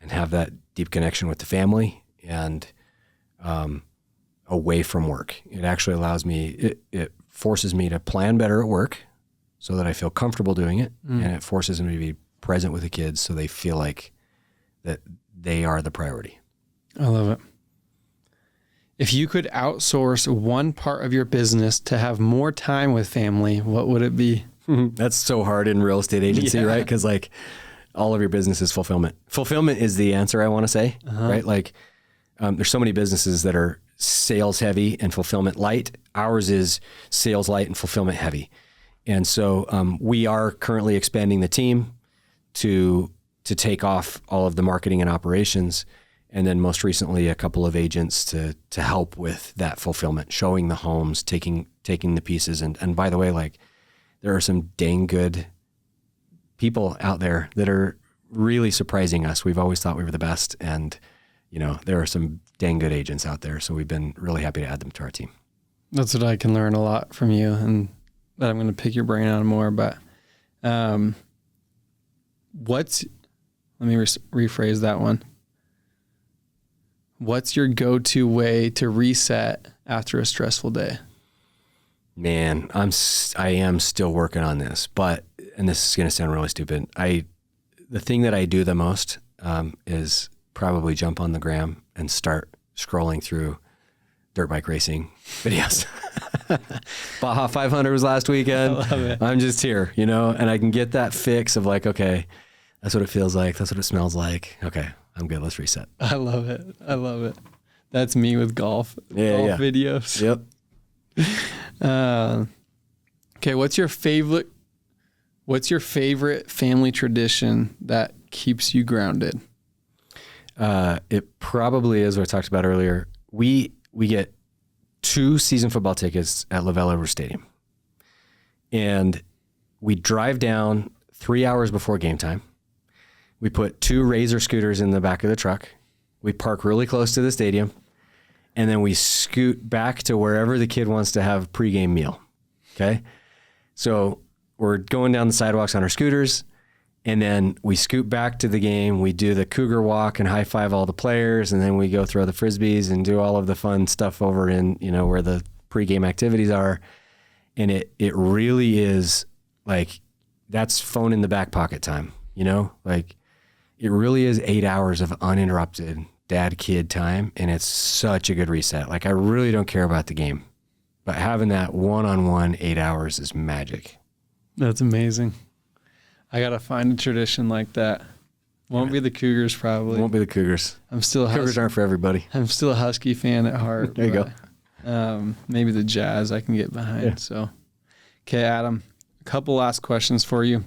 [SPEAKER 2] and have that deep connection with the family and away from work. It actually allows me, it forces me to plan better at work so that I feel comfortable doing it. And it forces me to be present with the kids so they feel like that they are the priority.
[SPEAKER 1] I love it. If you could outsource one part of your business to have more time with family, what would it be?
[SPEAKER 2] That's so hard in real estate agency, right? Because like all of your business is fulfillment. Fulfillment is the answer, I want to say, right? Like there's so many businesses that are sales heavy and fulfillment light. Ours is sales light and fulfillment heavy. And so we are currently expanding the team to take off all of the marketing and operations. And then most recently, a couple of agents to help with that fulfillment, showing the homes, taking the pieces. And by the way, like there are some dang good people out there that are really surprising us. We've always thought we were the best. And, you know, there are some dang good agents out there. So we've been really happy to add them to our team.
[SPEAKER 1] That's what I can learn a lot from you, and that I'm going to pick your brain on more. But let me rephrase that one. What's your go-to way to reset after a stressful day?
[SPEAKER 2] Man, I am still working on this, and this is going to sound really stupid. The thing that I do the most is probably jump on the gram and start scrolling through dirt bike racing videos. Baja 500 was last weekend.
[SPEAKER 1] I love it.
[SPEAKER 2] I'm just here, you know, and I can get that fix of like, okay, that's what it feels like. That's what it smells like. Okay, I'm good. Let's reset.
[SPEAKER 1] I love it. I love it. That's me with golf.
[SPEAKER 2] Yeah.
[SPEAKER 1] Videos.
[SPEAKER 2] Yep.
[SPEAKER 1] Okay. What's your favorite family tradition that keeps you grounded?
[SPEAKER 2] It probably is what I talked about earlier. We get 2 season football tickets at LaVell Edwards Stadium, and we drive down 3 hours before game time. We put 2 Razor scooters in the back of the truck. We park really close to the stadium, and then we scoot back to wherever the kid wants to have a pregame meal. Okay. So we're going down the sidewalks on our scooters, and then we scoot back to the game. We do the Cougar walk and high five all the players. And then we go throw the Frisbees and do all of the fun stuff over in, you know, where the pregame activities are. And it really is like, that's phone in the back pocket time, you know, like it really is 8 hours of uninterrupted dad kid time. And it's such a good reset. Like I really don't care about the game but having that one-on-one 8 hours is magic.
[SPEAKER 1] That's amazing. I got to find a tradition like that. Won't be the Cougars probably.
[SPEAKER 2] Won't be the Cougars. Cougars aren't for everybody.
[SPEAKER 1] I'm still a Husky fan at heart.
[SPEAKER 2] There you go.
[SPEAKER 1] Maybe the Jazz I can get behind. Yeah. So, okay, Adam, a couple last questions for you.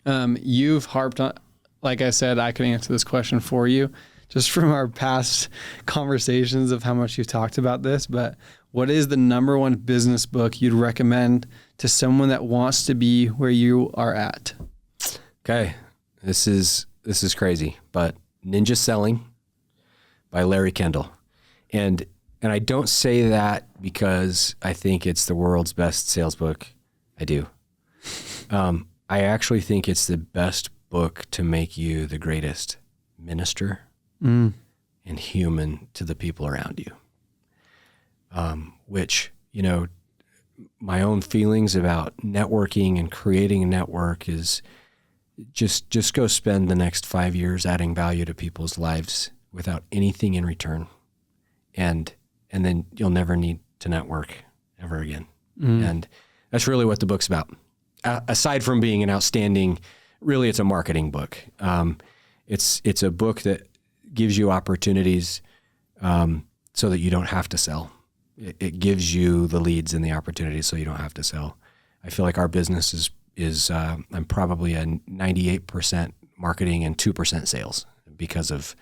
[SPEAKER 1] You've harped on, like I said, I could answer this question for you just from our past conversations of how much you've talked about this, but what is the number one business book you'd recommend to someone that wants to be where you are at?
[SPEAKER 2] Okay. This is crazy, but Ninja Selling by Larry Kendall. And I don't say that because I think it's the world's best sales book. I do. I actually think it's the best book to make you the greatest minister and human to the people around you. Which, my own feelings about networking and creating a network is just go spend the next 5 years adding value to people's lives without anything in return. And then you'll never need to network ever again. And that's really what the book's about. Aside from being an outstanding, really it's a marketing book. It's a book that gives you opportunities so that you don't have to sell. It gives you the leads and the opportunities so you don't have to sell. I feel like our business is I'm probably a 98% marketing and 2% sales because of,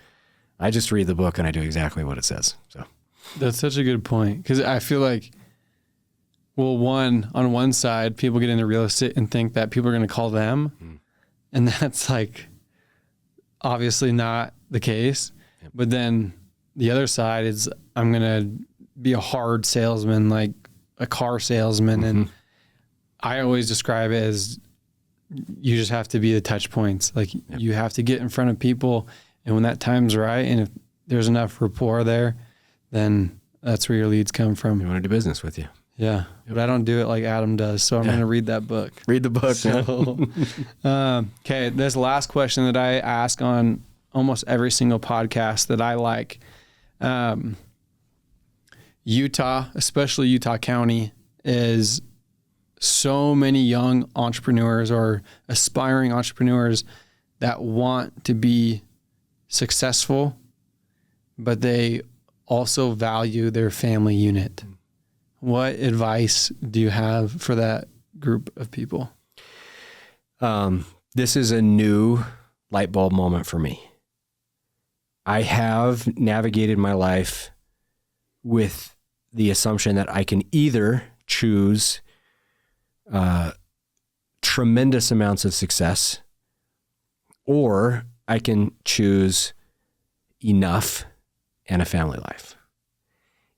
[SPEAKER 2] I just read the book and I do exactly what it says. So
[SPEAKER 1] that's such a good point. Cause I feel like, well, on one side, people get into real estate and think that people are going to call them. And that's like obviously not the case. Yep. But then the other side is I'm going to be a hard salesman, like a car salesman. And I always describe it as you just have to be the touch points. Like you have to get in front of people. And when that time's right, and if there's enough rapport there, then that's where your leads come from.
[SPEAKER 2] We want to do business with you.
[SPEAKER 1] Yeah. Yep. But I don't do it like Adam does. So I'm going to read that book.
[SPEAKER 2] Read the book.
[SPEAKER 1] So, okay. This last question that I ask on almost every single podcast that I like, Utah, especially Utah County, is so many young entrepreneurs or aspiring entrepreneurs that want to be successful, but they also value their family unit. What advice do you have for that group of people?
[SPEAKER 2] This is a new light bulb moment for me. I have navigated my life with the assumption that I can either choose tremendous amounts of success, or I can choose enough and a family life.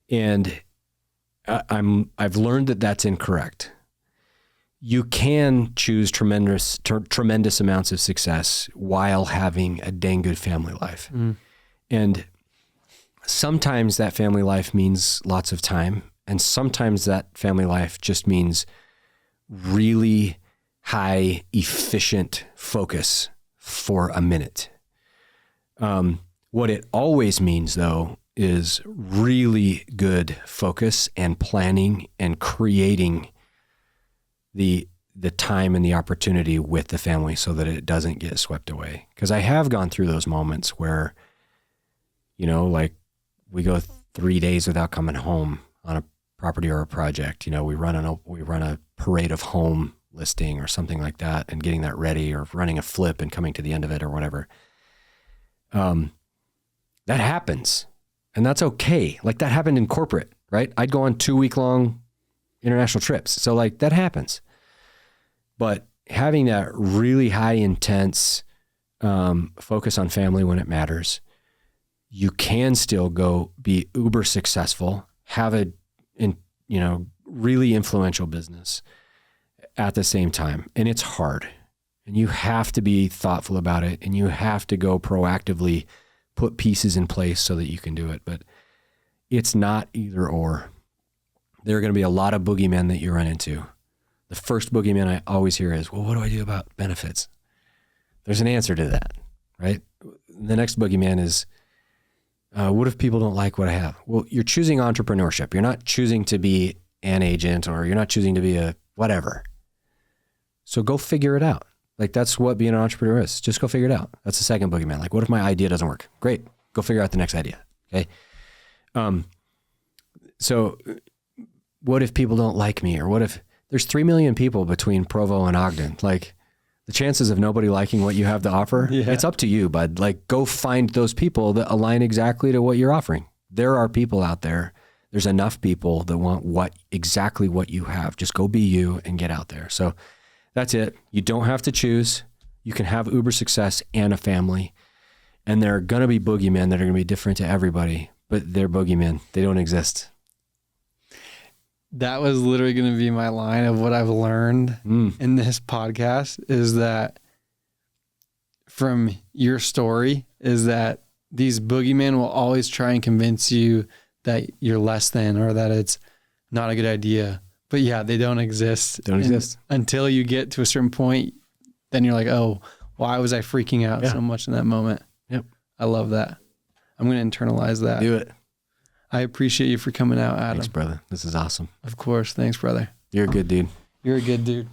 [SPEAKER 2] And I've learned that that's incorrect. You can choose tremendous amounts of success while having a dang good family life. And sometimes that family life means lots of time. And sometimes that family life just means really high, efficient focus for a minute. What it always means, though, is really good focus and planning and creating the time and the opportunity with the family so that it doesn't get swept away. Because I have gone through those moments where, like we go 3 days without coming home on a property or a project. We run a parade of home listing or something like that and getting that ready, or running a flip and coming to the end of it or whatever. That happens. And that's okay. Like that happened in corporate, right? I'd go on 2-week-long international trips. So like that happens. But having that really high intense focus on family when it matters, you can still go be uber successful, have a really influential business at the same time. And it's hard. And you have to be thoughtful about it, and you have to go proactively put pieces in place so that you can do it. But it's not either or. There are going to be a lot of boogeymen that you run into. The first boogeyman I always hear is, well, what do I do about benefits? There's an answer to that, right? The next boogeyman is, what if people don't like what I have? Well, you're choosing entrepreneurship. You're not choosing to be an agent, or you're not choosing to be a whatever. So go figure it out. Like, that's what being an entrepreneur is. Just go figure it out. That's the second boogeyman. Like, what if my idea doesn't work? Great. Go figure out the next idea. Okay. So what if people don't like me? Or what if there's 3 million people between Provo and Ogden? Like, the chances of nobody liking what you have to offer, it's up to you, bud. Like, go find those people that align exactly to what you're offering. There are people out there. There's enough people that want exactly what you have. Just go be you and get out there. So that's it. You don't have to choose. You can have uber success and a family. And there are going to be boogeymen that are going to be different to everybody, but they're boogeymen. They don't exist.
[SPEAKER 1] That was literally going to be my line of what I've learned in this podcast, is that from your story is that these boogeymen will always try and convince you that you're less than, or that it's not a good idea. But yeah, they don't exist.
[SPEAKER 2] Don't exist.
[SPEAKER 1] Until you get to a certain point, then you're like, oh, why was I freaking out so much in that moment?
[SPEAKER 2] Yep.
[SPEAKER 1] I love that. I'm going to internalize that.
[SPEAKER 2] Do it.
[SPEAKER 1] I appreciate you for coming out, Adam.
[SPEAKER 2] Thanks, brother. This is awesome.
[SPEAKER 1] Of course. Thanks, brother.
[SPEAKER 2] You're a good dude.
[SPEAKER 1] You're a good dude.